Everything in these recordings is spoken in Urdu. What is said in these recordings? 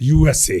USA,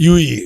UAE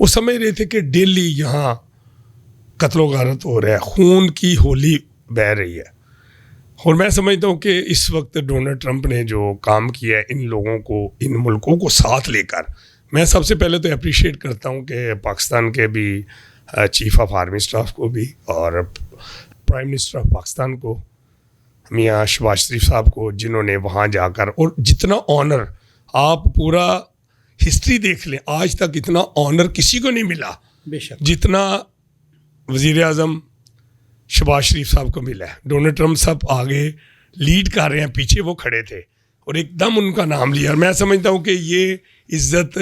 وہ سمجھ رہے تھے کہ ڈیلی یہاں قتل و غارت ہو رہا ہے, خون کی ہولی بہہ رہی ہے. اور میں سمجھتا ہوں کہ اس وقت ڈونلڈ ٹرمپ نے جو کام کیا ہے ان لوگوں کو, ان ملکوں کو ساتھ لے کر, میں سب سے پہلے تو اپریشیٹ کرتا ہوں کہ پاکستان کے بھی چیف آف آرمی اسٹاف کو بھی اور پرائم منسٹر آف پاکستان کو, میاں شہباز شریف صاحب کو, جنہوں نے وہاں جا کر, اور جتنا آنر, آپ پورا ہسٹری دیکھ لیں, آج تک اتنا آنر کسی کو نہیں ملا بے شک جتنا وزیر اعظم شہباز شریف صاحب کو ملا ہے. ڈونلڈ ٹرمپ صاحب آگے لیڈ کر رہے ہیں, پیچھے وہ کھڑے تھے اور ایک دم ان کا نام لیا. اور میں سمجھتا ہوں کہ یہ عزت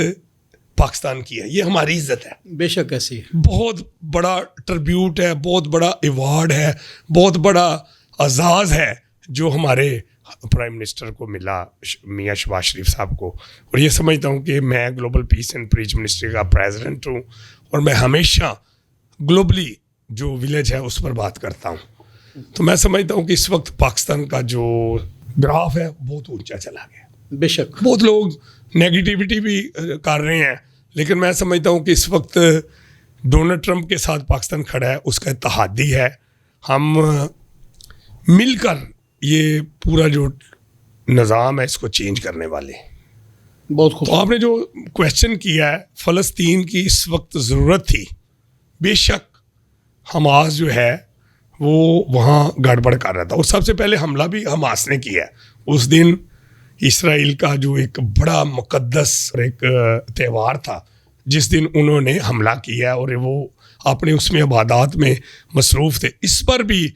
پاکستان کی ہے, یہ ہماری عزت ہے. بے شک ایسی ہے. بہت بڑا ٹربیوٹ ہے, بہت بڑا ایوارڈ ہے, بہت بڑا اعزاز ہے جو ہمارے پرائم منسٹر کو ملا, میاں شہباز شریف صاحب کو. اور یہ سمجھتا ہوں کہ میں global peace and preach ministry کا پریزیڈنٹ ہوں اور میں ہمیشہ گلوبلی جو ولیج ہے اس پر بات کرتا ہوں. تو میں سمجھتا ہوں کہ اس وقت پاکستان کا جو گراف ہے بہت اونچا چلا گیا. بے شک بہت لوگ نیگیٹیوٹی بھی کر رہے ہیں, لیکن میں سمجھتا ہوں کہ اس وقت ڈونلڈ ٹرمپ کے ساتھ پاکستان کھڑا ہے, اس کا اتحادی ہے. ہم مل کر یہ پورا جو نظام ہے اس کو چینج کرنے والے. بہت خوب. تو آپ نے جو کویشچن کیا ہے, فلسطین کی اس وقت ضرورت تھی. بے شک حماس جو ہے وہ وہاں گڑبڑ کر رہا تھا, اور سب سے پہلے حملہ بھی حماس نے کیا ہے. اس دن اسرائیل کا جو ایک بڑا مقدس اور ایک تہوار تھا, جس دن انہوں نے حملہ کیا اور وہ اپنے اس میں عبادات میں مصروف تھے. اس پر بھی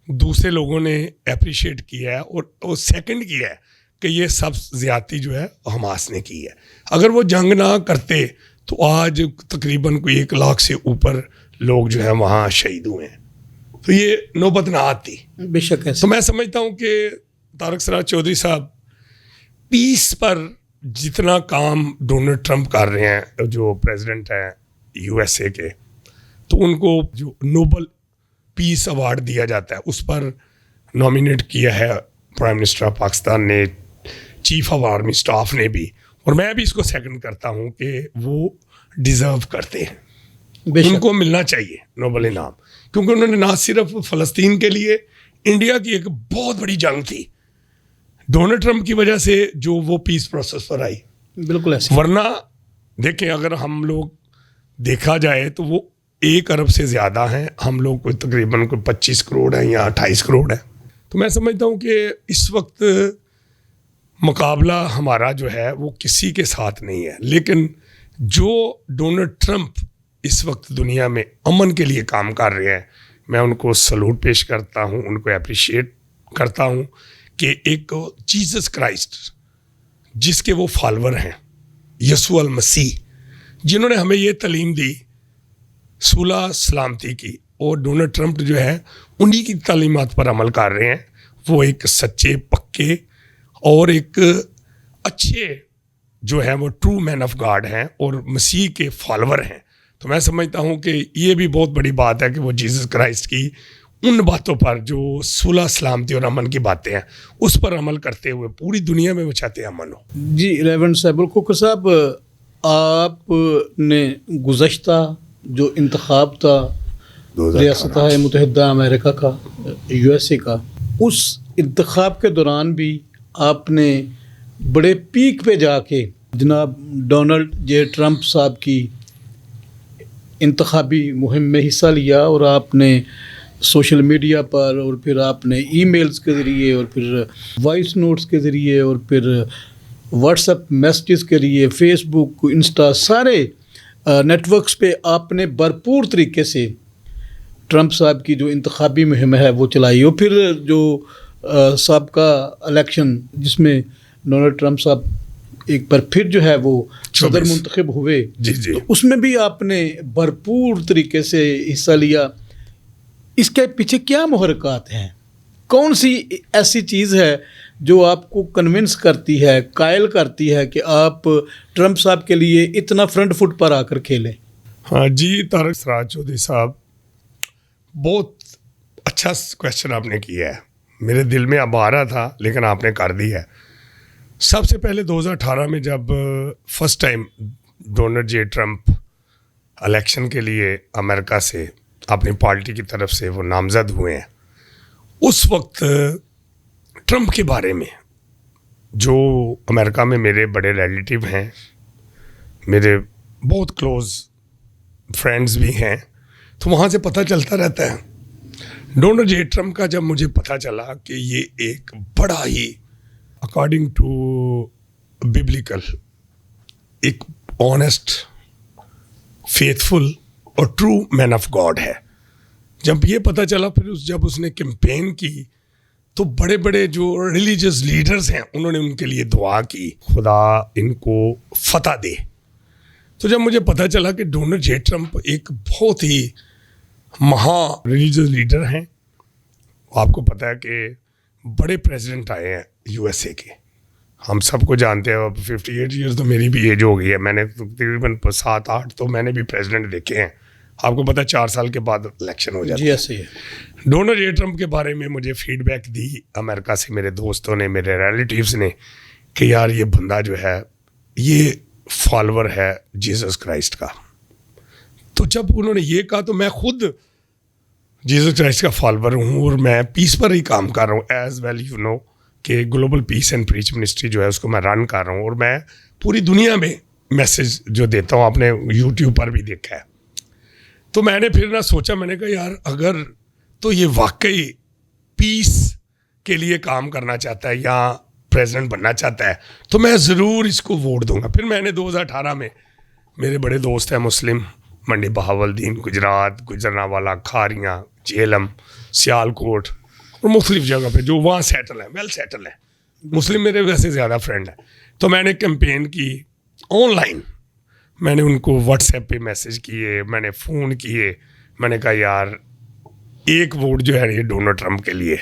دوسرے لوگوں نے اپریشیٹ کیا ہے اور سیکنڈ کیا ہے کہ یہ سب زیادتی جو ہے حماس نے کی ہے. اگر وہ جنگ نہ کرتے تو آج تقریباً کوئی 1 لاکھ سے اوپر لوگ جو ہیں وہاں شہید ہوئے ہیں, تو یہ نوبت نہ آتی. بے شک ایسی. تو میں سمجھتا ہوں کہ طارق سراج چودھری صاحب پیس پر جتنا کام ڈونلڈ ٹرمپ کر رہے ہیں, جو پریزیڈنٹ ہیں USA کے, تو ان کو جو نوبل پیس ایوارڈ دیا جاتا ہے اس پر نامینیٹ کیا ہے پرائم منسٹر آف پاکستان نے, چیف آف آرمی اسٹاف نے بھی, اور میں بھی اس کو سیکنڈ کرتا ہوں کہ وہ ڈیزرو کرتے ہیں, ان کو ملنا چاہیے نوبل انعام, کیونکہ انہوں نے نہ صرف فلسطین کے لیے, انڈیا کی ایک بہت بڑی جنگ تھی ڈونلڈ ٹرمپ کی وجہ سے جو وہ پیس پروسیس پر آئی. بالکل ایسے. ورنہ دیکھیں اگر ہم لوگ دیکھا جائے تو وہ 1 ارب سے زیادہ ہیں, ہم لوگ کوئی تقریباً کوئی 25 کروڑ ہیں یا 28 کروڑ ہیں. تو میں سمجھتا ہوں کہ اس وقت مقابلہ ہمارا جو ہے وہ کسی کے ساتھ نہیں ہے, لیکن جو ڈونلڈ ٹرمپ اس وقت دنیا میں امن کے لیے کام کر رہے ہیں, میں ان کو سلوٹ پیش کرتا ہوں, ان کو اپریشیٹ کرتا ہوں کہ ایک جیسس کرائسٹ جس کے وہ فالور ہیں, یسوع المسیح, جنہوں نے ہمیں یہ تعلیم دی صلح سلامتی کی, اور ڈونلڈ ٹرمپ جو ہے انہی کی تعلیمات پر عمل کر رہے ہیں. وہ ایک سچے پکے اور ایک اچھے جو ہیں وہ ٹرو مین آف گاڈ ہیں اور مسیح کے فالور ہیں. تو میں سمجھتا ہوں کہ یہ بھی بہت بڑی بات ہے کہ وہ جیسس کرائسٹ کی ان باتوں پر جو صلح سلامتی اور امن کی باتیں ہیں اس پر عمل کرتے ہوئے پوری دنیا میں وہ چاہتے ہیں امن ہو. جی ریونڈ صاحب الکھوکھر صاحب, آپ نے گزشتہ جو انتخاب تھا ریاستہائے متحدہ امریکہ کا, USA کا, اس انتخاب کے دوران بھی آپ نے بڑے پیک پہ جا کے جناب ڈونلڈ جے ٹرمپ صاحب کی انتخابی مہم میں حصہ لیا, اور آپ نے سوشل میڈیا پر اور پھر آپ نے ای میلز کے ذریعے اور پھر وائس نوٹس کے ذریعے اور پھر واٹس ایپ میسیجز کے ذریعے, فیس بک, انسٹا, سارے نیٹ ورکس پہ آپ نے بھرپور طریقے سے ٹرمپ صاحب کی جو انتخابی مہم ہے وہ چلائی. اور پھر جو سابقہ الیکشن جس میں ڈونلڈ ٹرمپ صاحب ایک بار پھر جو ہے وہ صدر منتخب ہوئے, جی تو اس میں بھی آپ نے بھرپور طریقے سے حصہ لیا. اس کے پیچھے کیا محرکات ہیں؟ کون سی ایسی چیز ہے جو آپ کو کنونس کرتی ہے, قائل کرتی ہے کہ آپ ٹرمپ صاحب کے لیے اتنا فرنٹ فٹ پر آ کر کھیلیں؟ ہاں جی طارق سراج چودھری صاحب, بہت اچھا کویشچن آپ نے کیا ہے, میرے دل میں اب آ رہا تھا لیکن آپ نے کر دی ہے. سب سے پہلے 2018 میں جب فرسٹ ٹائم ڈونلڈ جے ٹرمپ الیکشن کے لیے امریکہ سے اپنی پارٹی کی طرف سے وہ نامزد ہوئے ہیں، اس وقت ٹرمپ کے بارے میں جو امریکہ میں میرے بڑے ریلیٹیو ہیں، میرے بہت کلوز فرینڈز بھی ہیں، تو وہاں سے پتہ چلتا رہتا ہے۔ ڈونلڈ جے ٹرمپ کا جب مجھے پتہ چلا کہ یہ ایک بڑا ہی اکارڈنگ ٹو ببلیکل ایک آنیسٹ، فیتھفل اور ٹرو مین آف گاڈ ہے، جب یہ پتہ چلا پھر جب اس نے کیمپین کی تو بڑے بڑے جو ریلیجیس لیڈرز ہیں انہوں نے ان کے لیے دعا کی، خدا ان کو فتح دے۔ تو جب مجھے پتہ چلا کہ ڈونلڈ جے ٹرمپ ایک بہت ہی مہا ریلیجیس لیڈر ہیں، آپ کو پتہ ہے کہ بڑے پریزیڈنٹ آئے ہیں یو ایس اے کے، ہم سب کو جانتے ہیں، اب 58 ایئرز تو میری بھی ایج ہو گئی ہے، میں نے تقریباً 7-8 تو میں نے بھی پریزیڈنٹ دیکھے ہیں، آپ کو پتہ ہے 4 سال کے بعد الیکشن ہو جاتا ہے۔ جی ایسے ہی ہے۔ ڈونلڈ جے ٹرمپ کے بارے میں مجھے فیڈ بیک دی امریکہ سے میرے دوستوں نے، میرے ریلیٹیوز نے، کہ یار یہ بندہ جو ہے یہ فالوور ہے جیسس کرائسٹ کا۔ تو جب انہوں نے یہ کہا تو میں خود جیسس کرائسٹ کا فالوور ہوں اور میں پیس پر ہی کام کر رہا ہوں، ایز ویل یو نو کہ global peace and preach ministry جو ہے اس کو میں رن کر رہا ہوں، اور میں پوری دنیا میں میسیج جو دیتا ہوں، آپ نے یوٹیوب پر بھی دیکھا ہے۔ تو میں نے پھر نہ سوچا، میں نے کہا یار اگر تو یہ واقعی پیس کے لیے کام کرنا چاہتا ہے یا پریزیڈنٹ بننا چاہتا ہے تو میں ضرور اس کو ووٹ دوں گا۔ پھر میں نے 2018 میں، میرے بڑے دوست ہیں مسلم، منڈی بہاولدین، گجرات، گجرانوالہ، کھاریاں، جہلم، سیالکوٹ اور مختلف جگہ پہ جو وہاں سیٹل ہیں، ویل سیٹل ہیں، مسلم میرے ویسے زیادہ فرینڈ ہیں۔ تو میں نے کیمپین کی آن لائن، میں نے ان کو واٹس ایپ پہ میسیج کیے، میں نے فون کیے، میں نے کہا یار ایک ووٹ جو ہے یہ ڈونلڈ ٹرمپ کے لیے۔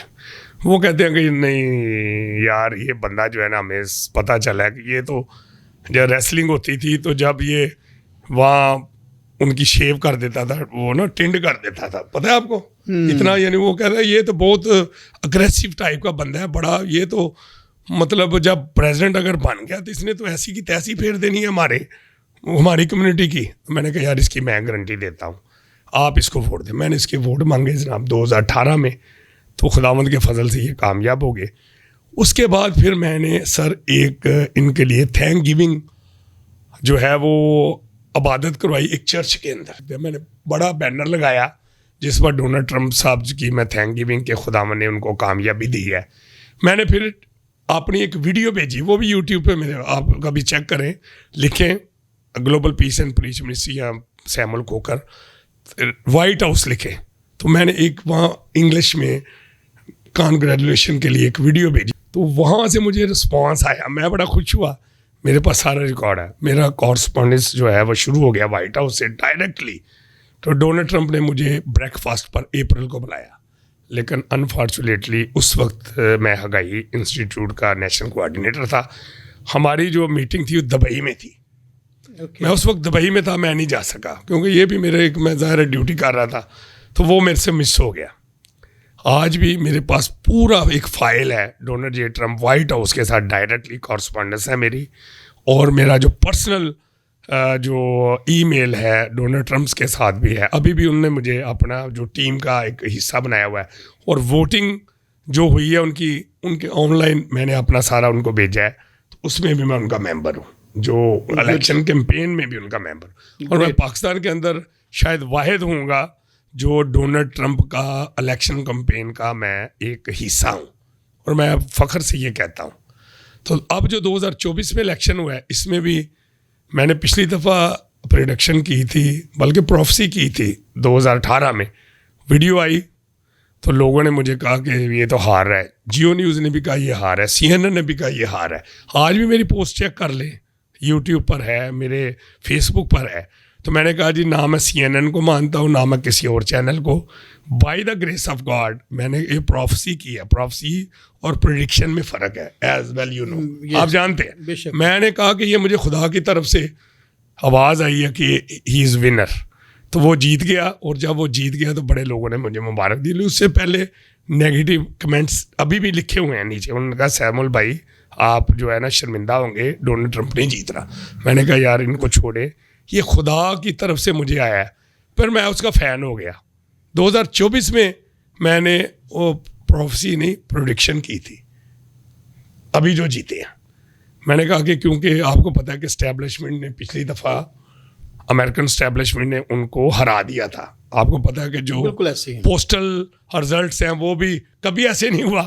وہ کہتے ہیں کہ نہیں یار یہ بندہ جو ہے نا، ہمیں پتہ چلا ہے کہ یہ تو جب ریسلنگ ہوتی تھی تو جب یہ وہاں ان کی شیو کر دیتا تھا، وہ نا ٹنڈ کر دیتا تھا، پتہ ہے آپ کو اتنا، یعنی وہ کہتا ہے یہ تو بہت اگریسو ٹائپ کا بندہ ہے بڑا، یہ تو مطلب جب پریزیڈنٹ اگر بن گیا تو اس نے تو ایسی کی تیسی پھیر دینی ہے ہماری کمیونٹی کی۔ میں نے کہا یار اس کی میں گارنٹی دیتا ہوں، آپ اس کو ووٹ دیں۔ میں نے اس کے ووٹ مانگے جناب 2018 میں، تو خداوند کے فضل سے یہ کامیاب ہو گئے۔ اس کے بعد پھر میں نے سر ایک ان کے لیے تھینک گیونگ جو ہے وہ عبادت کروائی ایک چرچ کے اندر، میں نے بڑا بینر لگایا جس پر ڈونلڈ ٹرمپ صاحب کی میں تھینک گیونگ کہ خداوند نے ان کو کامیابی دی ہے۔ میں نے پھر اپنی ایک ویڈیو بھیجی، وہ بھی یوٹیوب پہ میرے، آپ کبھی چیک کریں، لکھیں global peace and preach ministry یا سیمول کوکر، وائٹ ہاؤس لکھیں، تو میں نے ایک وہاں انگلش میں کانگریچولیشن کے لیے ایک ویڈیو بھیجی، تو وہاں سے مجھے رسپانس آیا، میں بڑا خوش ہوا، میرے پاس سارا ریکارڈ ہے، میرا کورسپونڈنس جو ہے وہ شروع ہو گیا وائٹ ہاؤس سے ڈائریکٹلی۔ تو ڈونلڈ ٹرمپ نے مجھے بریک فاسٹ پر اپریل کو بلایا، لیکن انفارچونیٹلی اس وقت میں ہگائی انسٹیٹیوٹ کا نیشنل کوآرڈینیٹر تھا، ہماری جو میٹنگ تھی وہ دبئی میں تھی، میں اس وقت دبئی میں تھا، میں نہیں جا سکا کیونکہ یہ بھی میرے ایک، میں ظاہر ڈیوٹی کر رہا تھا، تو وہ میرے سے مس ہو گیا۔ آج بھی میرے پاس پورا ایک فائل ہے ڈونلڈ جے ٹرمپ وائٹ ہاؤس کے ساتھ ڈائریکٹلی کورسپونڈنس ہے میری، اور میرا جو پرسنل جو ای میل ہے ڈونلڈ ٹرمپس کے ساتھ بھی ہے، ابھی بھی انہوں نے مجھے اپنا جو ٹیم کا ایک حصہ بنایا ہوا ہے، اور ووٹنگ جو ہوئی ہے ان کے آن لائن میں نے اپنا سارا ان کو بھیجا ہے، تو اس میں بھی میں ان کا ممبر ہوں، جو الیکشن کیمپین میں بھی ان کا ممبر ہوں، اور میں پاکستان کے اندر شاید واحد ہوں گا جو ڈونلڈ ٹرمپ کا الیکشن کیمپین کا میں ایک حصہ ہوں، اور میں فخر سے یہ کہتا ہوں۔ تو اب جو 2024 میں الیکشن ہوا ہے، اس میں بھی میں نے پچھلی دفعہ پریڈکشن کی تھی، بلکہ پروفیسی کی تھی 2018 میں، ویڈیو آئی تو لوگوں نے مجھے کہا کہ یہ تو ہار رہا ہے، جیو نیوز نے بھی کہا یہ ہار ہے، CNN نے بھی کہا یہ ہار ہے۔ آج بھی میری پوسٹ چیک کر لیں، یوٹیوب پر ہے، میرے فیس بک پر ہے، تو میں نے کہا جی نہ میں CNN کو مانتا ہوں، نہ میں کسی اور چینل کو، by the grace of God میں نے یہ پروفیسی کی ہے، پروفیسی اور پریڈکشن میں فرق ہے، ایز ویل یو نو، آپ جانتے ہیں۔ میں نے کہا کہ یہ مجھے خدا کی طرف سے آواز آئی ہے کہ ہی از ونر، تو وہ جیت گیا، اور جب وہ جیت گیا تو بڑے لوگوں نے مجھے مبارک دی۔ اس سے پہلے نیگیٹو کمنٹس ابھی بھی لکھے ہوئے ہیں نیچے، انہوں نے کہا سیمول بھائی آپ جو ہے نا شرمندہ ہوں گے، ڈونلڈ ٹرمپ نہیں جیت رہا۔ میں نے کہا یار ان کو چھوڑے، یہ خدا کی طرف سے مجھے آیا ہے. پھر میں اس کا فین ہو گیا. 2024 میں نے وہ پروفیسی نہیں پروڈکشن کی تھی ابھی جو جیتے ہیں. میں نے کہا کہ کیونکہ آپ کو پتہ ہے کہ اسٹیبلشمنٹ نے پچھلی دفعہ امریکن اسٹیبلشمنٹ نے ان کو ہرا دیا تھا. آپ کو پتہ ہے کہ جو بالکل ایسے ہی پوسٹل رزلٹس ہیں وہ بھی کبھی ایسے نہیں ہوا.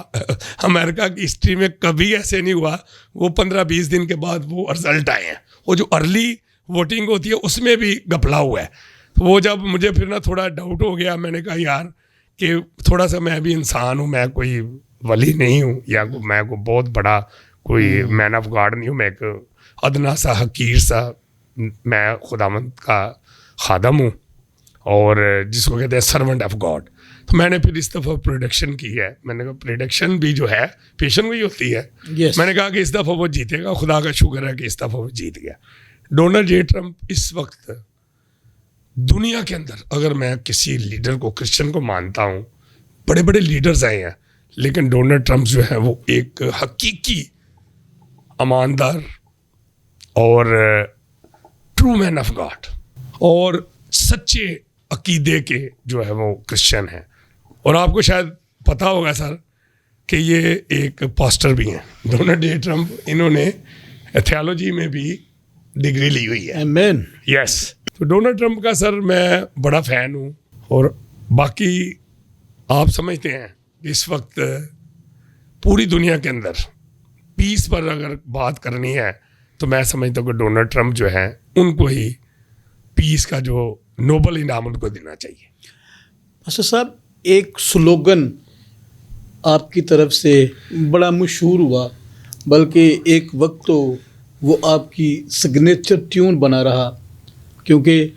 امریکہ کی ہسٹری میں کبھی ایسے نہیں ہوا. وہ 15-20 دن کے بعد وہ رزلٹ آئے ہیں. وہ جو ارلی ووٹنگ ہوتی ہے اس میں بھی گپلا ہوا ہے. وہ جب مجھے پھر نا تھوڑا ڈاؤٹ ہو گیا, میں نے کہا یار کہ تھوڑا سا میں بھی انسان ہوں, میں کوئی ولی نہیں ہوں یا میں کوئی بہت بڑا کوئی مین آف گاڈ نہیں ہوں. میں ایک ادنا سا حقیر سا میں خداوند کا خادم ہوں اور جس کو کہتے ہیں سرونٹ آف گاڈ. تو میں نے پھر اس دفعہ پروڈکشن کی ہے. میں نے کہا پروڈکشن بھی جو ہے پیشن وہی ہوتی ہے. میں نے کہا کہ اس دفعہ وہ جیتے گا. خدا کا شکر ہے کہ اس دفعہ وہ جیت گیا. ڈونلڈ جے ٹرمپ اس وقت دنیا کے اندر, اگر میں کسی لیڈر کو کرسچن کو مانتا ہوں, بڑے بڑے لیڈرز آئے ہیں, لیکن ڈونلڈ ٹرمپ جو ہے وہ ایک حقیقی اماندار اور ٹرو مین آف گاڈ اور سچے عقیدے کے جو ہے وہ کرسچن ہیں. اور آپ کو شاید پتہ ہوگا سر کہ یہ ایک پاسٹر بھی ہیں. ڈونلڈ جے ٹرمپ انہوں نے تھیالوجی میں بھی ڈگری لی ہوئی ہے. آمین. یس. تو ڈونلڈ ٹرمپ کا سر میں بڑا فین ہوں. اور باقی آپ سمجھتے ہیں کہ اس وقت پوری دنیا کے اندر پیس پر اگر بات کرنی ہے تو میں سمجھتا ہوں کہ ڈونلڈ ٹرمپ جو ہیں ان کو ہی پیس کا جو نوبل انعام ان کو دینا چاہیے. ماسٹر صاحب, ایک سلوگن آپ کی طرف سے بڑا مشہور ہوا, بلکہ ایک وقت تو وہ آپ کی سگنیچر ٹیون بنا رہا, کیونکہ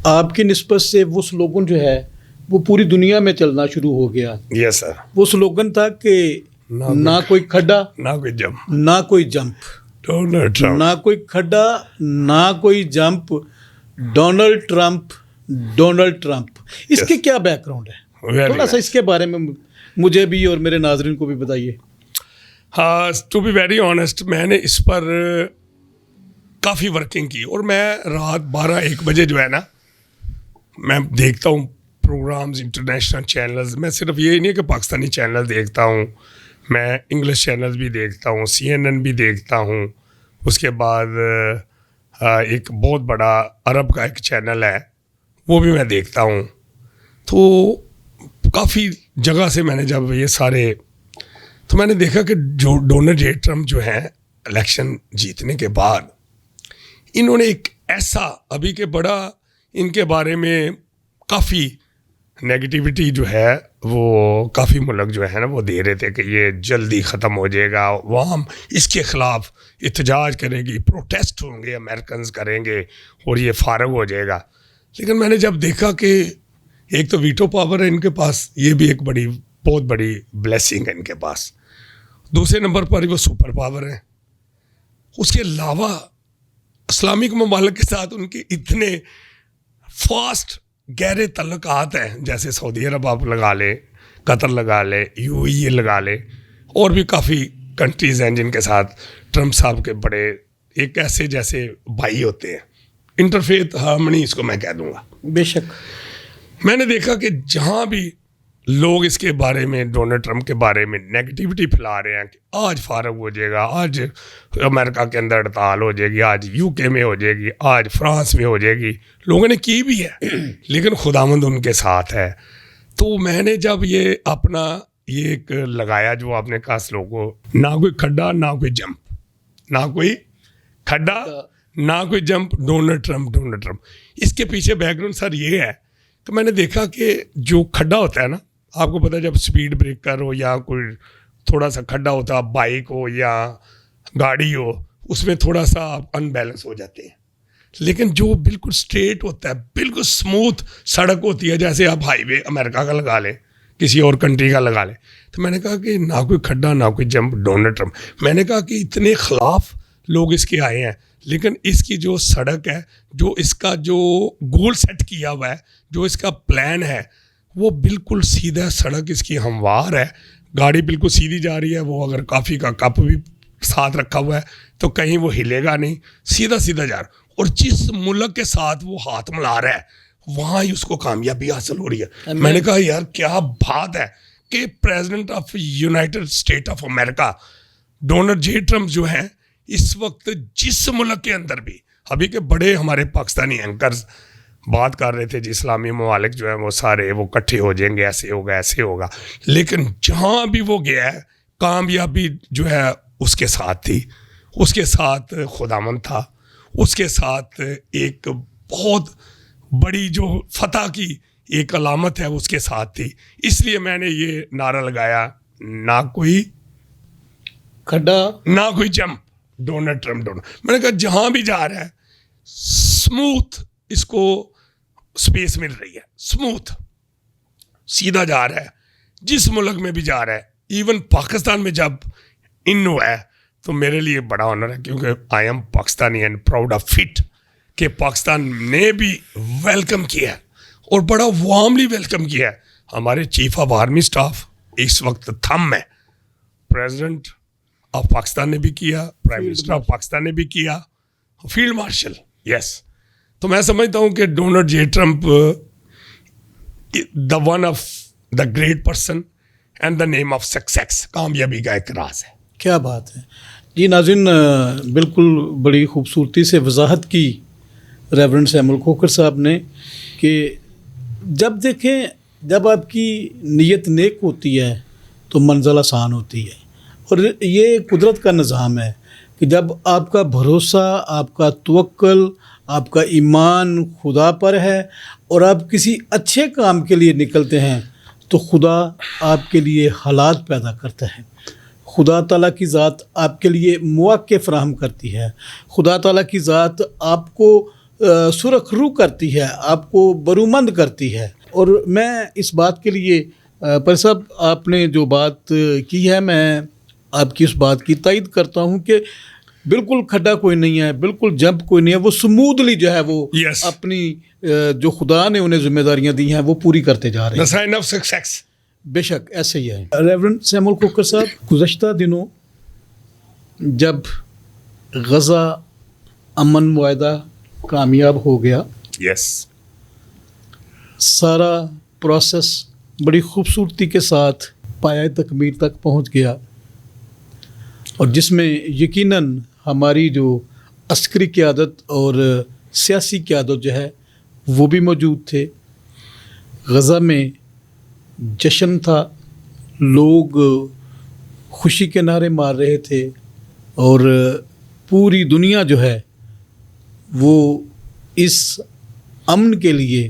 آپ کی نسبت سے وہ سلوگن جو ہے وہ پوری دنیا میں چلنا شروع ہو گیا. یس سر. وہ سلوگن تھا کہ نہ کوئی کھڈا نہ کوئی جمپ, نہ کوئی جمپ, ڈونلڈ ٹرمپ نہ کوئی کھڈا نہ کوئی jump, Donald Trump, Donald Trump. اس کے کیا بیک گراؤنڈ ہے؟ تھوڑا سا اس کے بارے میں مجھے بھی اور میرے ناظرین کو بھی بتائیے. ہاں, ٹو بی ویری آنیسٹ میں نے اس پر کافی ورکنگ کی. اور میں رات 12-1 بجے جو ہے نا میں دیکھتا ہوں پروگرامز, انٹرنیشنل چینلز. میں صرف یہ نہیں کہ پاکستانی چینل دیکھتا ہوں, میں انگلش چینلز بھی دیکھتا ہوں, CNN بھی دیکھتا ہوں. اس کے بعد ایک بہت بڑا عرب کا ایک چینل ہے وہ بھی میں دیکھتا ہوں. تو کافی جگہ سے میں نے جب یہ سارے, تو میں نے دیکھا کہ جو ڈونلڈ جے ٹرمپ جو ہیں الیکشن جیتنے کے بعد انہوں نے ایک ایسا ابھی کے بڑا ان کے بارے میں کافی نیگیٹیوٹی جو ہے وہ کافی ملک جو ہے نا وہ دے رہے تھے کہ یہ جلدی ختم ہو جائے گا, عوام اس کے خلاف احتجاج کرے گی, پروٹیسٹ ہوں گے, امریکنز کریں گے اور یہ فارغ ہو جائے گا. لیکن میں نے جب دیکھا کہ ایک تو ویٹو پاور ہے ان کے پاس, یہ بھی ایک بہت بڑی بلیسنگ ہے ان کے پاس. دوسرے نمبر پر وہ سپر پاور ہیں. اس کے علاوہ اسلامک ممالک کے ساتھ ان کے اتنے فاسٹ گہرے تعلقات ہیں, جیسے سعودی عرب آپ لگا لیں, قطر لگا لیں, UAE لگا لیں, اور بھی کافی کنٹریز ہیں جن کے ساتھ ٹرمپ صاحب کے بڑے ایک ایسے جیسے بھائی ہوتے ہیں. انٹرفیتھ ہارمنی اس کو میں کہہ دوں گا. بے شک. میں نے دیکھا کہ جہاں بھی لوگ اس کے بارے میں ڈونلڈ ٹرمپ کے بارے میں نیگیٹیوٹی پھیلا رہے ہیں کہ آج فارغ ہو جائے گا, آج امریکہ کے اندر ہڑتال ہو جائے گی, آج UK میں ہو جائے گی, آج فرانس میں ہو جائے گی, لوگوں نے کی بھی ہے لیکن خداوند ان کے ساتھ ہے. تو میں نے جب یہ اپنا یہ ایک لگایا جو آپ نے کہا لوگوں, نہ کوئی کھڈا نہ کوئی جمپ, نہ کوئی کھڈا نہ کوئی jump, Donald Trump, Donald Trump. اس کے پیچھے بیک گراؤنڈ سر یہ ہے کہ میں نے دیکھا کہ جو کھڈا ہوتا ہے نا, آپ کو پتہ ہے جب سپیڈ بریکر ہو یا کوئی تھوڑا سا کھڈا ہوتا, بائک ہو یا گاڑی ہو, اس میں تھوڑا سا ان بیلنس ہو جاتے ہیں. لیکن جو بالکل اسٹریٹ ہوتا ہے, بالکل اسموتھ سڑک ہوتی ہے, جیسے آپ ہائی وے امریکہ کا لگا لیں, کسی اور کنٹری کا لگا لیں. تو میں نے کہا کہ نہ کوئی کھڈا نہ کوئی جمپ, ڈونلڈ ٹرمپ. میں نے کہا کہ اتنے خلاف لوگ اس کے آئے ہیں, لیکن اس کی جو سڑک ہے, جو اس کا جو گول سیٹ کیا ہوا ہے, جو اس کا پلان ہے, وہ بالکل سیدھا سڑک اس کی ہموار ہے, گاڑی بالکل سیدھی جا رہی ہے. وہ اگر کافی کا کپ بھی ساتھ رکھا ہوا ہے تو کہیں وہ ہلے گا نہیں, سیدھا سیدھا جا رہا. اور جس ملک کے ساتھ وہ ہاتھ ملا رہا ہے وہاں ہی اس کو کامیابی حاصل ہو رہی ہے. میں نے کہا یار کیا بات ہے کہ president of United state of America Donald J Trump جو ہیں اس وقت جس ملک کے اندر بھی, ابھی کے بڑے ہمارے پاکستانی اینکرز بات کر رہے تھے جی اسلامی ممالک جو ہیں وہ سارے وہ اکٹھے ہو جائیں گے, ایسے ہوگا ایسے ہوگا, لیکن جہاں بھی وہ گیا ہے کامیابی جو ہے اس کے ساتھ تھی, اس کے ساتھ خداوند تھا, اس کے ساتھ ایک بہت بڑی جو فتح کی ایک علامت ہے اس کے ساتھ تھی. اس لیے میں نے یہ نعرہ لگایا, نہ کوئی کھڈا نہ کوئی جمپ, ڈونلڈ ٹرمپ. میں نے کہا جہاں بھی جا رہا ہے اسموتھ اس کو اسپیس مل رہی ہے, اسموتھ سیدھا جا رہا ہے, جس ملک میں بھی جا رہا ہے. ایون پاکستان میں جب ان ہوا ہے تو میرے لیے بڑا آنر ہے کیونکہ I am Pakistani and proud of it کہ پاکستان نے بھی ویلکم کیا ہے اور بڑا وارملی ویلکم کیا ہے. ہمارے چیف آف آرمی اسٹاف اس وقت تھم ہے, پریزیڈنٹ آف پاکستان نے بھی کیا, پرائم منسٹر آف پاکستان نے بھی کیا, فیلڈ مارشل. یس, تو میں سمجھتا ہوں کہ Donald J Trump the one of the great person and the name of success, کامیابی کا ایک راز ہے. کیا بات ہے جی. ناظرین, بالکل بڑی خوبصورتی سے وضاحت کی ریورنڈ سیمول کھوکھر صاحب نے کہ جب دیکھیں جب آپ کی نیت نیک ہوتی ہے تو منزل آسان ہوتی ہے, اور یہ قدرت کا نظام ہے کہ جب آپ کا بھروسہ, آپ کا توکل, آپ کا ایمان خدا پر ہے اور آپ کسی اچھے کام کے لیے نکلتے ہیں تو خدا آپ کے لیے حالات پیدا کرتا ہے. خدا تعالیٰ کی ذات آپ کے لیے مواقع فراہم کرتی ہے. خدا تعالیٰ کی ذات آپ کو سرخ رو کرتی ہے, آپ کو برومند کرتی ہے. اور میں اس بات کے لیے پر صاحب آپ نے جو بات کی ہے میں آپ کی اس بات کی تائید کرتا ہوں کہ بالکل کھڈا کوئی نہیں ہے, بالکل جمپ کوئی نہیں ہے, وہ سمودلی جو ہے وہ اپنی جو خدا نے انہیں ذمہ داریاں دی ہیں وہ پوری کرتے جا رہے ہیں. The sign of success. بے شک ایسے ہی ہے. ریورنڈ سیمول کھوکھر صاحب, گزشتہ دنوں جب غزہ امن معاہدہ کامیاب ہو گیا, یس, سارا پروسیس بڑی خوبصورتی کے ساتھ پایۂ تکمیل تک پہنچ گیا, اور جس میں یقیناً ہماری جو عسکری قیادت اور سیاسی قیادت جو ہے وہ بھی موجود تھے. غزہ میں جشن تھا, لوگ خوشی کے نعرے مار رہے تھے, اور پوری دنیا جو ہے وہ اس امن کے لیے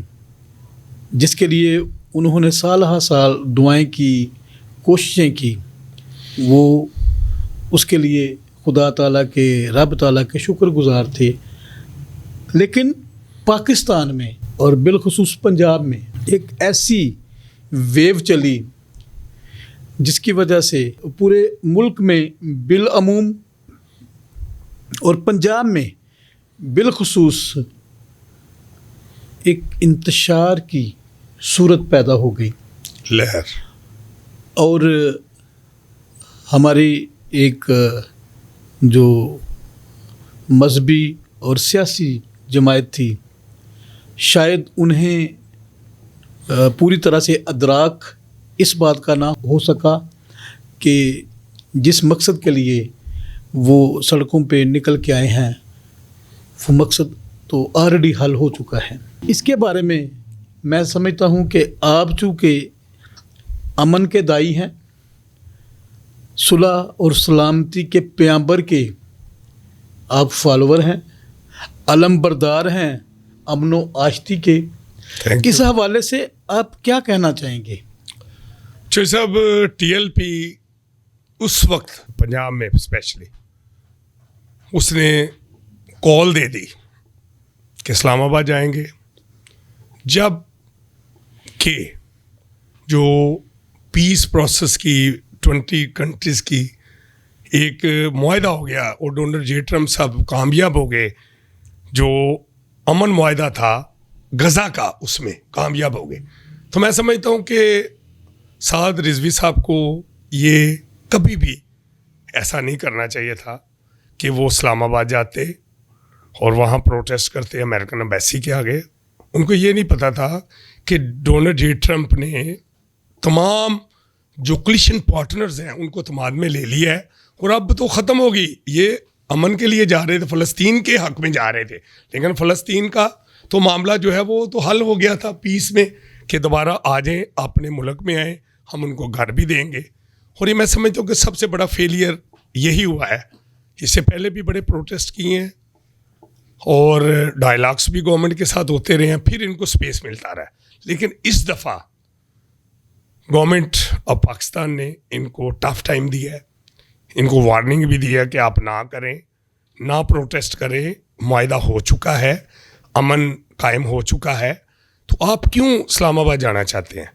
جس کے لیے انہوں نے سال ہا سال دعائیں کی, کوششیں کی, وہ اس کے لیے خدا تعالیٰ کے, رب تعالیٰ کے شکر گزار تھے. لیکن پاکستان میں اور بالخصوص پنجاب میں ایک ایسی ویو چلی جس کی وجہ سے پورے ملک میں بالعموم اور پنجاب میں بالخصوص ایک انتشار کی صورت پیدا ہو گئی, لہر. اور ہماری ایک جو مذہبی اور سیاسی جماعت تھی, شاید انہیں پوری طرح سے ادراک اس بات کا نہ ہو سکا کہ جس مقصد کے لیے وہ سڑکوں پہ نکل کے آئے ہیں وہ مقصد تو آلریڈی حل ہو چکا ہے. اس کے بارے میں میں سمجھتا ہوں کہ آپ چونکہ امن کے دائی ہیں, صلح اور سلامتی کے پیغمبر کے آپ فالوور ہیں, علم بردار ہیں امن و آشتی کے, کس حوالے سے آپ کیا کہنا چاہیں گے؟ چوہے صاحب, ٹی ایل پی اس وقت پنجاب میں اسپیشلی اس نے کال دے دی کہ اسلام آباد جائیں گے, جب کہ جو پیس پروسیس کی 20 کنٹریز کی ایک معاہدہ ہو گیا اور ڈونلڈ جے ٹرمپ صاحب کامیاب ہو گئے, جو امن معاہدہ تھا غزہ کا اس میں کامیاب ہو گئے. تو میں سمجھتا ہوں کہ سعد رضوی صاحب کو یہ کبھی بھی ایسا نہیں کرنا چاہیے تھا کہ وہ اسلام آباد جاتے اور وہاں پروٹیسٹ کرتے امریکن ایمبیسی کے آگے. ان کو یہ نہیں پتا تھا کہ ڈونلڈ جے ٹرمپ نے تمام جو کولیشن پارٹنرز ہیں ان کو اعتماد میں لے لیا ہے, اور اب تو ختم ہوگی. یہ امن کے لیے جا رہے تھے, فلسطین کے حق میں جا رہے تھے, لیکن فلسطین کا تو معاملہ جو ہے وہ تو حل ہو گیا تھا پیس میں کہ دوبارہ آ جائیں, اپنے ملک میں آئیں, ہم ان کو گھر بھی دیں گے. اور یہ میں سمجھتا ہوں کہ سب سے بڑا فیلئر یہی ہوا ہے. اس سے پہلے بھی بڑے پروٹیسٹ کیے ہیں اور ڈائلاگس بھی گورنمنٹ کے ساتھ ہوتے رہے ہیں, پھر ان کو سپیس ملتا رہا ہے. لیکن اس دفعہ گورنمنٹ آف پاکستان نے ان کو ٹف ٹائم دیا ہے, ان کو وارننگ بھی دیا کہ آپ نہ کریں, نہ پروٹیسٹ کریں, معاہدہ ہو چکا ہے, امن قائم ہو چکا ہے, تو آپ کیوں اسلام آباد جانا چاہتے ہیں؟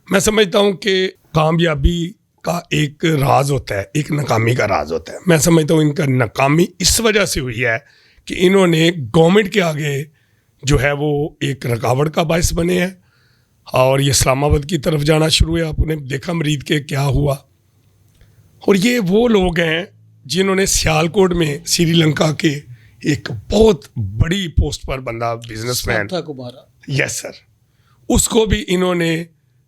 میں سمجھتا ہوں کہ کامیابی کا ایک راز ہوتا ہے, ایک ناکامی کا راز ہوتا ہے. میں سمجھتا ہوں ان کا ناکامی اس وجہ سے ہوئی ہے کہ انہوں نے گورنمنٹ کے آگے جو ہے وہ ایک رکاوٹ کا باعث بنے ہیں, اور یہ اسلام آباد کی طرف جانا شروع ہے. آپ نے دیکھا مرید کے کیا ہوا. اور یہ وہ لوگ ہیں جنہوں نے سیالکوٹ میں سری لنکا کے ایک بہت بڑی پوسٹ پر بندہ بزنس مین, یس سر, اس کو بھی انہوں نے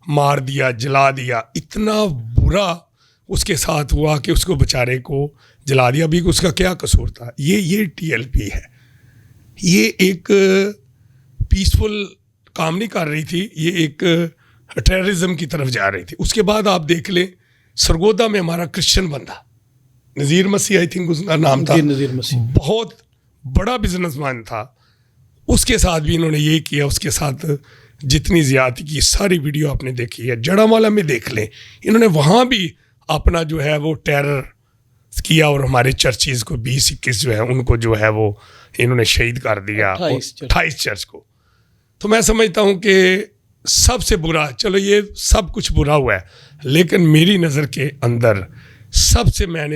مار دیا, جلا دیا. اتنا برا اس کے ساتھ ہوا کہ اس کو بیچارے کو جلا دیا بھی. اس کا کیا قصور تھا؟ یہ ٹی ایل پی ہے. یہ ایک پیسفل کام نہیں کر رہی تھی, یہ ایک ٹیررزم کی طرف جا رہی تھی. اس کے بعد آپ دیکھ لیں سرگودا میں ہمارا کرسچن بندہ نذیر مسیح, آئی تھنک اس کا نام تھا, نذیر مسیح, بہت بڑا بزنس مین تھا. اس کے ساتھ بھی انہوں نے یہ کیا. اس کے ساتھ جتنی زیادتی کی ساری ویڈیو آپ نے دیکھی ہے. جڑا والا میں دیکھ لیں, انہوں نے وہاں بھی اپنا جو ہے وہ ٹیرر کیا, اور ہمارے چرچز کو 20-21 جو ہے ان کو جو ہے وہ انہوں نے شہید کر دیا, 28 چرچ کو. تو میں سمجھتا ہوں کہ سب سے برا, چلو یہ سب کچھ برا ہوا ہے, لیکن میری نظر کے اندر سب سے میں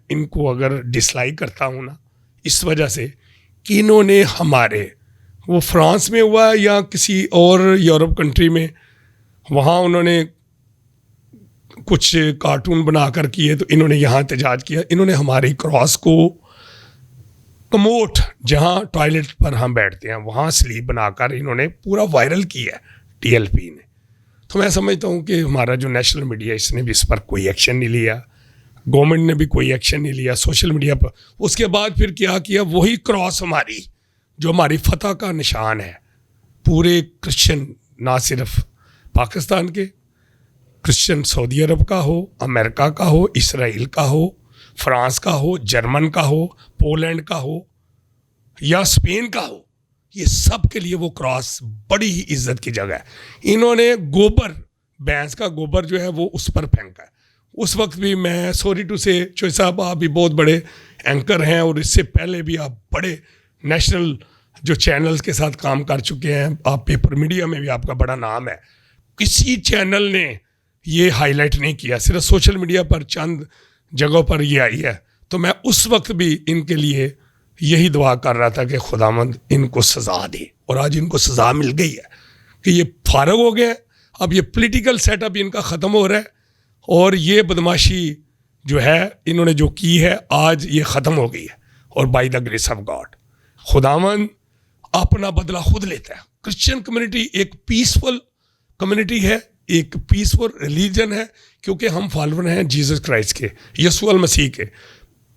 ان کو اگر ڈسلائک کرتا ہوں نا, اس وجہ سے کہ انہوں نے ہمارے وہ فرانس میں ہوا یا کسی اور یورپ کنٹری میں, وہاں انہوں نے کچھ کارٹون بنا کر کیے, تو انہوں نے یہاں احتجاج کیا. انہوں نے ہماری کراس کو کموٹ, جہاں ٹوائلٹ پر ہم بیٹھتے ہیں, وہاں سلیپ بنا کر انہوں نے پورا وائرل کیا ہے ٹی ایل پی نے. تو میں سمجھتا ہوں کہ ہمارا جو نیشنل میڈیا, اس نے بھی اس پر کوئی ایکشن نہیں لیا, گورنمنٹ نے بھی کوئی ایکشن نہیں لیا سوشل میڈیا پر. اس کے بعد پھر کیا وہی کراس ہماری جو ہماری فتح کا نشان ہے, پورے کرسچن, نہ صرف پاکستان کے کرسچن, سعودی عرب کا ہو, امریکہ کا ہو, اسرائیل کا ہو, فرانس کا ہو, جرمن کا ہو, پولینڈ کا ہو یا اسپین کا ہو, یہ سب کے لیے وہ کراس بڑی ہی عزت کی جگہ ہے. انہوں نے گوبر, بھینس کا گوبر جو ہے وہ اس پر پھینکا ہے. اس وقت بھی میں سوری ٹو سے چوئی صاحب, آپ بھی بہت بڑے اینکر ہیں, اور اس سے پہلے بھی آپ بڑے نیشنل جو چینلز کے ساتھ کام کر چکے ہیں, آپ پیپر میڈیا میں بھی آپ کا بڑا نام ہے. کسی چینل نے یہ ہائی لائٹ نہیں کیا, صرف سوشل میڈیا پر چند جگہوں پر یہ آئی ہے. تو میں اس وقت بھی ان کے لیے یہی دعا کر رہا تھا کہ خداوند ان کو سزا دے, اور آج ان کو سزا مل گئی ہے کہ یہ فارغ ہو گئے. اب یہ پولیٹیکل سیٹ اپ ان کا ختم ہو رہا ہے, اور یہ بدماشی جو ہے انہوں نے جو کی ہے آج یہ ختم ہو گئی ہے. اور by the grace of God خداوند اپنا بدلہ خود لیتا ہے. کرسچن کمیونٹی ایک پیسفل کمیونٹی ہے, ایک پیسفل ریلیجن ہے, کیونکہ ہم فالوور ہیں جیزس کرائسٹ کے, یسوع المسیح کے.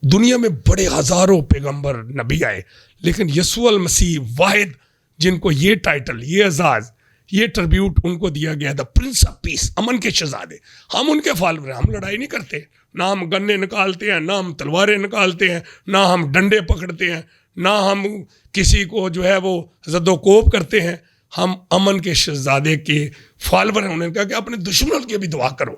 دنیا میں بڑے ہزاروں پیغمبر نبی آئے, لیکن یسوع المسیح واحد جن کو یہ ٹائٹل, یہ اعزاز, یہ ٹربیوٹ ان کو دیا گیا, دا پرنس آف پیس, امن کے شہزادے. ہم ان کے فالوور ہیں. ہم لڑائی نہیں کرتے, نہ ہم گنے نکالتے ہیں, نہ ہم تلواریں نکالتے ہیں, نہ ہم ڈنڈے پکڑتے ہیں, نہ ہم کسی کو جو ہے وہ زد و کوب کرتے ہیں. ہم امن کے شہزادے کے فالوور ہیں. انہوں نے کہا کہ اپنے دشمنوں کی بھی دعا کرو.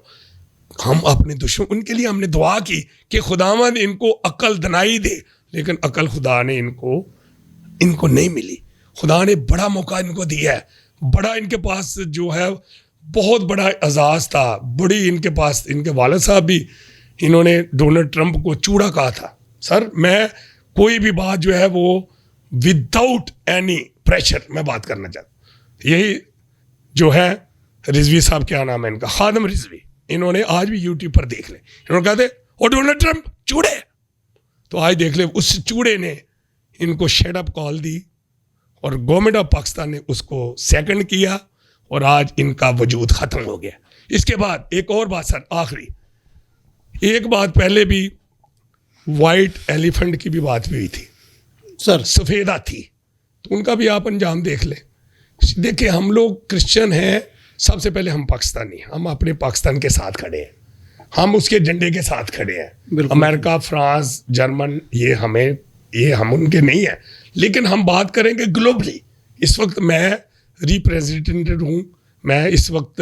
ہم اپنے دشمن, ان کے لیے ہم نے دعا کی کہ خداوند ان کو عقل دنائی دے, لیکن عقل خدا نے ان کو نہیں ملی. خدا نے بڑا موقع ان کو دیا ہے, بڑا ان کے پاس جو ہے بہت بڑا اعزاز تھا, بڑی ان کے پاس, ان کے والد صاحب بھی, انہوں نے ڈونلڈ ٹرمپ کو چوڑا کہا تھا. سر میں کوئی بھی بات جو ہے وہ وداؤٹ اینی پریشر میں بات کرنا چاہتا ہوں. یہی جو ہے رضوی صاحب, کیا نام ہے ان کا, خادم رضوی, انہوں نے آج بھی یوٹیوب پر دیکھ لیں, انہوں نے کہا تھے اور ڈونلڈ ٹرمپ چوڑے, تو آج دیکھ لیں اس چوڑے نے ان کو شٹ اپ کال دی اور گورنمنٹ آف پاکستان نے اس کو سیکنڈ کیا اور آج ان کا وجود ختم ہو گیا. اس کے بعد ایک اور بات سر, آخری ایک بات, پہلے بھی وائٹ ایلیفنٹ کی بھی بات بھی ہوئی تھی سر. سفید ہاتھی, تو ان کا بھی آپ انجام دیکھ لیں. دیکھیں ہم لوگ کرسچن ہیں, سب سے پہلے ہم پاکستانی ہیں, ہم اپنے پاکستان کے ساتھ کھڑے ہیں, ہم اس کے جھنڈے کے ساتھ کھڑے ہیں. امریکہ, فرانس, جرمن یہ ہم ان کے نہیں ہیں, لیکن ہم بات کریں گے گلوبلی. اس وقت میں ریپریزنٹیٹیو ہوں, میں اس وقت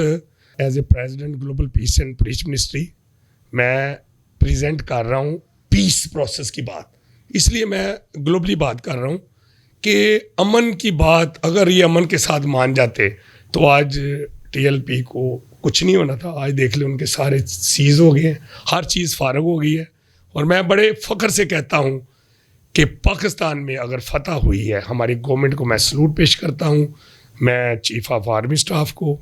as a president global peace and preach ministry میں پریزنٹ کر رہا ہوں پیس پروسیس کی بات. اس لیے میں گلوبلی بات کر رہا ہوں کہ امن کی بات, اگر یہ امن کے ساتھ مان جاتے تو آج TLP کو کچھ نہیں ہونا تھا. آج دیکھ لیں ان کے سارے سیز ہو گئے ہیں, ہر چیز فارغ ہو گئی ہے. اور میں بڑے فخر سے کہتا ہوں کہ پاکستان میں اگر فتح ہوئی ہے, ہماری گورنمنٹ کو میں سلوٹ پیش کرتا ہوں, میں چیف آف آرمی اسٹاف کو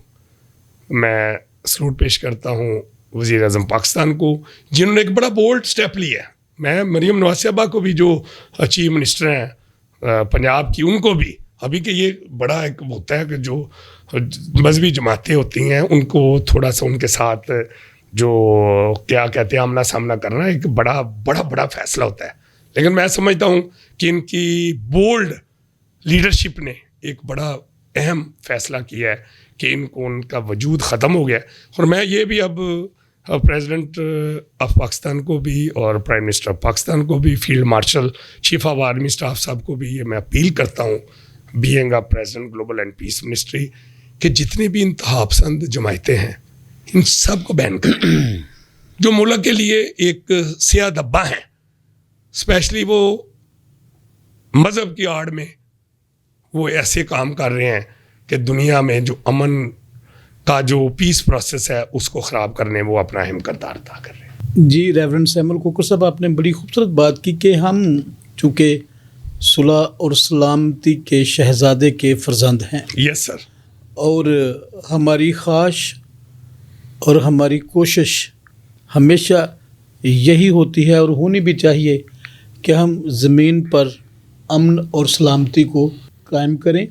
میں سلوٹ پیش کرتا ہوں, وزیر اعظم پاکستان کو, جنہوں نے ایک بڑا بولڈ سٹیپ لیا ہے. میں مریم نواز صاحبہ کو بھی, جو چیف منسٹر ہیں پنجاب کی, ان کو بھی, ابھی کہ یہ بڑا ایک ہوتا ہے کہ جو مذہبی جماعتیں ہوتی ہیں ان کو تھوڑا سا ان کے ساتھ جو کیا کہتے ہیں آمنا سامنا کرنا ایک بڑا بڑا بڑا فیصلہ ہوتا ہے. لیکن میں سمجھتا ہوں کہ ان کی بولڈ لیڈرشپ نے ایک بڑا اہم فیصلہ کیا ہے کہ ان کو ان کا وجود ختم ہو گیا. اور میں یہ بھی اب پریزیڈنٹ آف پاکستان کو بھی اور پرائم منسٹر آف پاکستان کو بھی, field marshal, chief of army staff صاحب کو بھی یہ میں اپیل کرتا ہوں, being a president global and peace ministry, کہ جتنے بھی انتہا پسند جماعتیں ہیں ان سب کو بین کریں جو ملک کے لیے ایک سیاہ دبا ہیں, اسپیشلی وہ مذہب کی آڑ میں وہ ایسے کام کر رہے ہیں کہ دنیا میں جو امن کا جو پیس پروسیس ہے اس کو خراب کرنے وہ اپنا اہم کردار ادا کر رہے ہیں. جی ریورنڈ سیمل کوکر صاحب, آپ نے بڑی خوبصورت بات کی کہ ہم چونکہ صلح اور سلامتی کے شہزادے کے فرزند ہیں. یس سر. اور ہماری خواہش اور ہماری کوشش ہمیشہ یہی ہوتی ہے اور ہونی بھی چاہیے کہ ہم زمین پر امن اور سلامتی کو قائم کریں,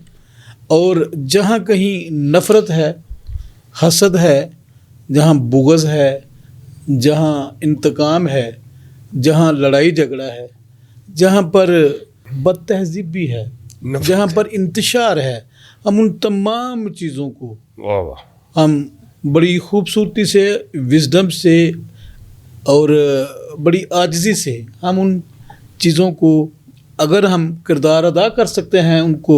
اور جہاں کہیں نفرت ہے, حسد ہے, جہاں بغض ہے, جہاں انتقام ہے, جہاں لڑائی جھگڑا ہے, جہاں پر بد تہذیبی ہے, جہاں پر انتشار ہے, ہم ان تمام چیزوں کو ہم بڑی خوبصورتی سے, وزڈم سے اور بڑی عاجزی سے ہم ان چیزوں کو اگر ہم کردار ادا کر سکتے ہیں ان کو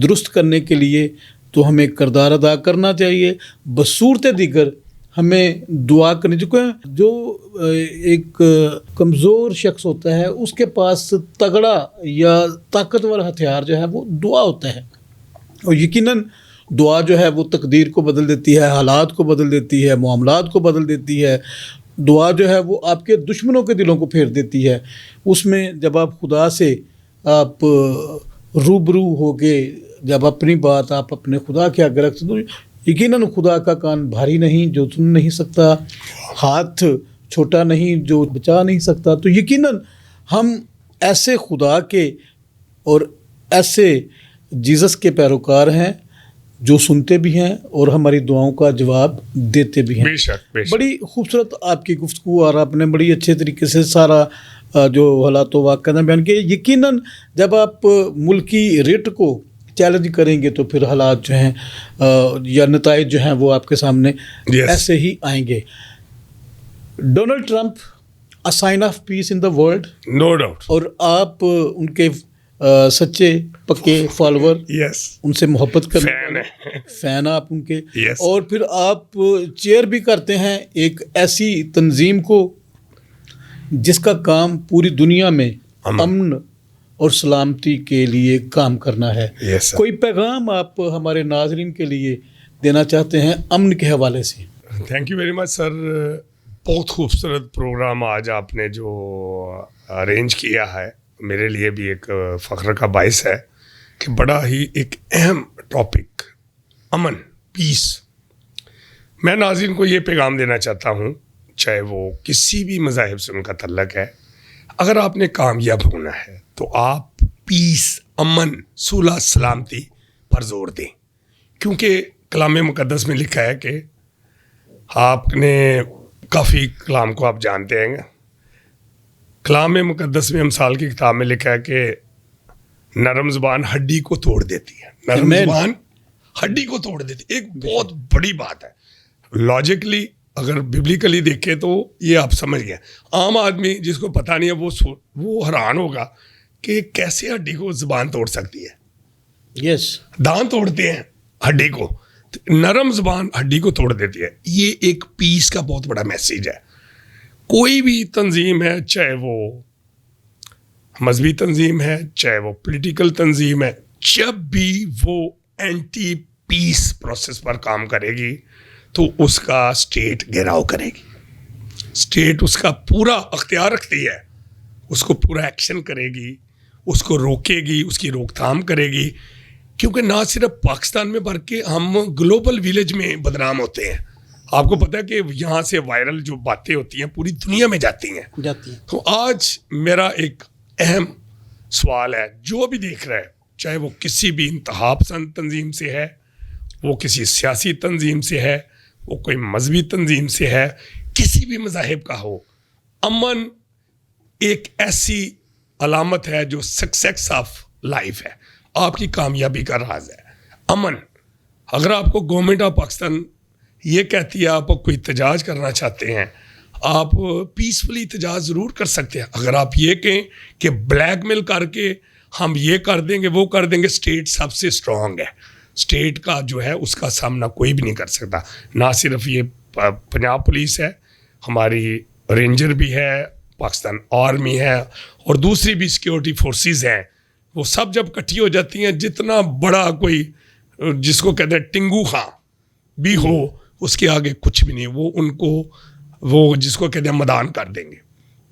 درست کرنے کے لیے تو ہمیں کردار ادا کرنا چاہیے. بصورت دیگر ہمیں دعا کرنی چاہیے. جو ایک کمزور شخص ہوتا ہے اس کے پاس تگڑا یا طاقتور ہتھیار جو ہے وہ دعا ہوتا ہے, اور یقیناً دعا جو ہے وہ تقدیر کو بدل دیتی ہے, حالات کو بدل دیتی ہے, معاملات کو بدل دیتی ہے. دعا جو ہے وہ آپ کے دشمنوں کے دلوں کو پھیر دیتی ہے. اس میں جب آپ خدا سے آپ روبرو ہو گے, جب اپنی بات آپ اپنے خدا کے آگے رکھتے تو یقیناً خدا کا کان بھاری نہیں جو سن نہیں سکتا, ہاتھ چھوٹا نہیں جو بچا نہیں سکتا. تو یقیناً ہم ایسے خدا کے اور ایسے جیزس کے پیروکار ہیں جو سنتے بھی ہیں اور ہماری دعاؤں کا جواب دیتے بھی ہیں. بے شک. بڑی خوبصورت آپ کی گفتگو, اور آپ نے بڑی اچھے طریقے سے سارا جو حالات و واقعات بیان کیے. یقیناً جب آپ ملکی ریٹ کو چیلنج کریں گے تو پھر حالات جو ہیں یا نتائج جو ہیں وہ آپ کے سامنے ایسے ہی آئیں گے. Donald Trump a sign of peace in the world, no doubt, اور آپ ان کے سچے پکے فالوور, ان سے محبت کرنے فین آپ ان کے, اور پھر آپ چیئر بھی کرتے ہیں ایک ایسی تنظیم کو جس کا کام پوری دنیا میں امن اور سلامتی کے لیے کام کرنا ہے. کوئی پیغام آپ ہمارے ناظرین کے لیے دینا چاہتے ہیں امن کے حوالے سے؟ تھینک یو ویری مچ سر. بہت خوبصورت پروگرام آج آپ نے جو ارینج کیا ہے, میرے لیے بھی ایک فخر کا باعث ہے کہ بڑا ہی ایک اہم ٹاپک امن, پیس. میں ناظرین کو یہ پیغام دینا چاہتا ہوں, چاہے وہ کسی بھی مذاہب سے ان کا تعلق ہے, اگر آپ نے کامیاب ہونا ہے تو آپ پیس، امن، صلح، سلامتی پر زور دیں، کیونکہ کلام مقدس میں لکھا ہے کہ آپ نے کافی کلام کو آپ جانتے ہیں، کلام مقدس میں امثال کی کتاب میں لکھا ہے کہ نرم زبان ہڈی کو توڑ دیتی ہے، نرم Amen. زبان ہڈی کو توڑ دیتی ہے. ایک بہت بڑی بات ہے. لاجکلی اگر بیبلیکلی دیکھیں تو یہ آپ سمجھ گئے. عام آدمی جس کو پتہ نہیں ہے وہ حیران ہوگا کہ کیسے ہڈی کو زبان توڑ سکتی ہے. یس. دان توڑتے ہیں ہڈی کو، نرم زبان ہڈی کو توڑ دیتی ہے. یہ ایک پیس کا بہت بڑا میسیج ہے. کوئی بھی تنظیم ہے، چاہے وہ مذہبی تنظیم ہے، چاہے وہ پولیٹیکل تنظیم ہے، جب بھی وہ اینٹی پیس پروسیس پر کام کرے گی تو اس کا اسٹیٹ گھیراؤ کرے گی. اسٹیٹ اس کا پورا اختیار رکھتی ہے، اس کو پورا ایکشن کرے گی، اس کو روکے گی، اس کی روک تھام کرے گی. کیونکہ نہ صرف پاکستان میں بلکہ ہم گلوبل ویلیج میں بدنام ہوتے ہیں. آپ کو پتہ ہے کہ یہاں سے وائرل جو باتیں ہوتی ہیں پوری دنیا میں جاتی ہیں. تو آج میرا ایک اہم سوال ہے، جو بھی دیکھ رہا ہے، چاہے وہ کسی بھی انتہا پسند تنظیم سے ہے، وہ کسی سیاسی تنظیم سے ہے، وہ کوئی مذہبی تنظیم سے ہے، کسی بھی مذاہب کا ہو، امن ایک ایسی علامت ہے جو سکسیس آف لائف ہے، آپ کی کامیابی کا راز ہے. امن. اگر آپ کو گورنمنٹ آف پاکستان یہ کہتی ہے آپ کوئی احتجاج کرنا چاہتے ہیں، آپ پیسفلی احتجاج ضرور کر سکتے ہیں. اگر آپ یہ کہیں کہ بلیک میل کر کے ہم یہ کر دیں گے وہ کر دیں گے، اسٹیٹ سب سے اسٹرانگ ہے. اسٹیٹ کا جو ہے اس کا سامنا کوئی بھی نہیں کر سکتا. نہ صرف یہ پنجاب پولیس ہے، ہماری رینجر بھی ہے، پاکستان آرمی ہے، اور دوسری بھی سیکیورٹی فورسز ہیں. وہ سب جب اکٹھی ہو جاتی ہیں، جتنا بڑا کوئی جس کو کہتے ہیں ٹنگو خاں بھی ہو، اس کے آگے کچھ بھی نہیں. وہ ان کو وہ جس کو کہتے ہیں مدان کر دیں گے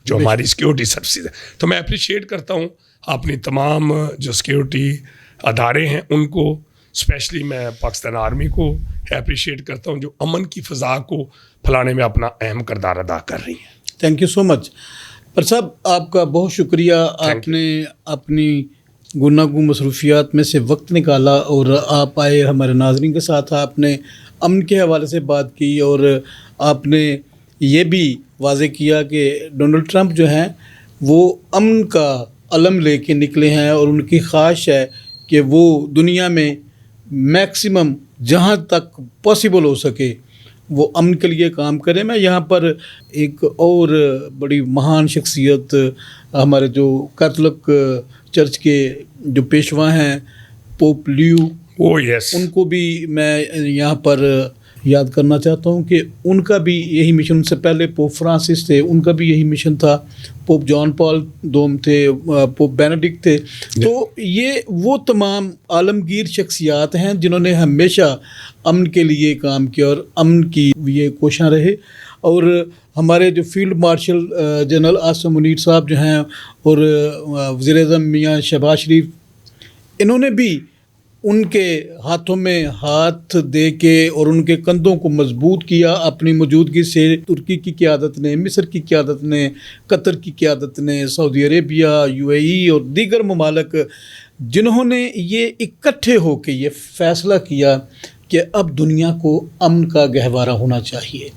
جو ہماری سیکیورٹی سروسز ہے. تو میں اپریشیٹ کرتا ہوں اپنی تمام جو سیکیورٹی ادارے ہیں ان کو، اسپیشلی میں پاکستان آرمی کو اپریشیٹ کرتا ہوں جو امن کی فضا کو پھیلانے میں اپنا اہم کردار ادا کر رہی ہیں. تھینک یو سو مچ. پر صاحب آپ کا بہت شکریہ، آپ نے اپنی گناگوں مصروفیات میں سے وقت نکالا اور آپ آئے ہمارے ناظرین کے ساتھ. آپ نے امن کے حوالے سے بات کی اور آپ نے یہ بھی واضح کیا کہ ڈونلڈ ٹرمپ جو ہیں وہ امن کا علم لے کے نکلے ہیں اور ان کی خواہش ہے کہ وہ دنیا میں میکسیمم جہاں تک پاسبل ہو سکے وہ امن کے لیے کام کریں. میں یہاں پر ایک اور بڑی مہان شخصیت ہمارے جو کیتھولک چرچ کے جو پیشوا ہیں پوپ لیو، ان کو بھی میں یہاں پر یاد کرنا چاہتا ہوں کہ ان کا بھی یہی مشن، ان سے پہلے پوپ فرانسس تھے، ان کا بھی یہی مشن تھا. پوپ جان پال دوم تھے، پوپ بینیڈکٹ تھے. تو یہ وہ تمام عالمگیر شخصیات ہیں جنہوں نے ہمیشہ امن کے لیے کام کیا اور امن کی یہ کوشاں رہے. اور ہمارے جو field marshal general Asim Munir صاحب جو ہیں اور وزیر اعظم میاں شہباز شریف، انہوں نے بھی ان کے ہاتھوں میں ہاتھ دے کے اور ان کے کندھوں کو مضبوط کیا اپنی موجودگی سے. ترکی کی قیادت نے، مصر کی قیادت نے، قطر کی قیادت نے، سعودی عربیہ، UAE اور دیگر ممالک جنہوں نے یہ اکٹھے ہو کے یہ فیصلہ کیا کہ اب دنیا کو امن کا گہوارہ ہونا چاہیے.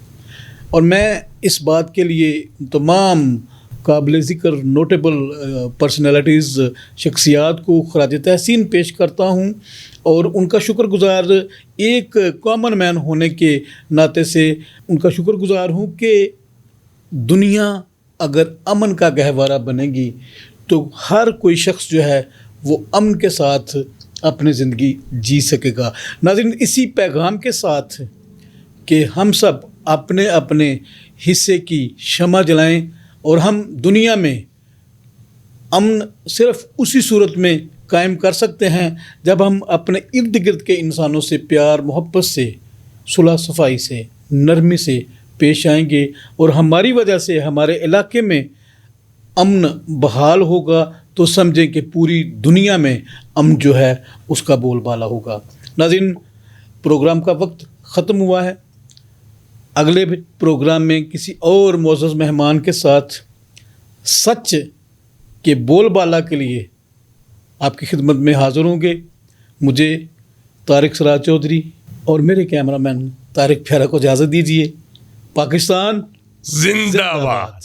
اور میں اس بات کے لیے تمام قابل ذکر نوٹیبل پرسنالٹیز، شخصیات کو خراج تحسین پیش کرتا ہوں اور ان کا شکر گزار ایک کامن مین ہونے کے ناطے سے ان کا شکر گزار ہوں کہ دنیا اگر امن کا گہوارہ بنے گی تو ہر کوئی شخص جو ہے وہ امن کے ساتھ اپنی زندگی جی سکے گا. ناظرین، اسی پیغام کے ساتھ کہ ہم سب اپنے اپنے حصے کی شمع جلائیں اور ہم دنیا میں امن صرف اسی صورت میں قائم کر سکتے ہیں جب ہم اپنے ارد گرد کے انسانوں سے پیار محبت سے، صلح صفائی سے، نرمی سے پیش آئیں گے اور ہماری وجہ سے ہمارے علاقے میں امن بحال ہوگا تو سمجھیں کہ پوری دنیا میں امن جو ہے اس کا بول بالا ہوگا. ناظرین، پروگرام کا وقت ختم ہوا ہے. اگلے پروگرام میں کسی اور معزز مہمان کے ساتھ سچ کے بول بالا کے لیے آپ کی خدمت میں حاضر ہوں گے. مجھے طارق سراج چودھری اور میرے کیمرہ مین طارق پھیرا کو اجازت دیجیے. پاکستان زندہ باد.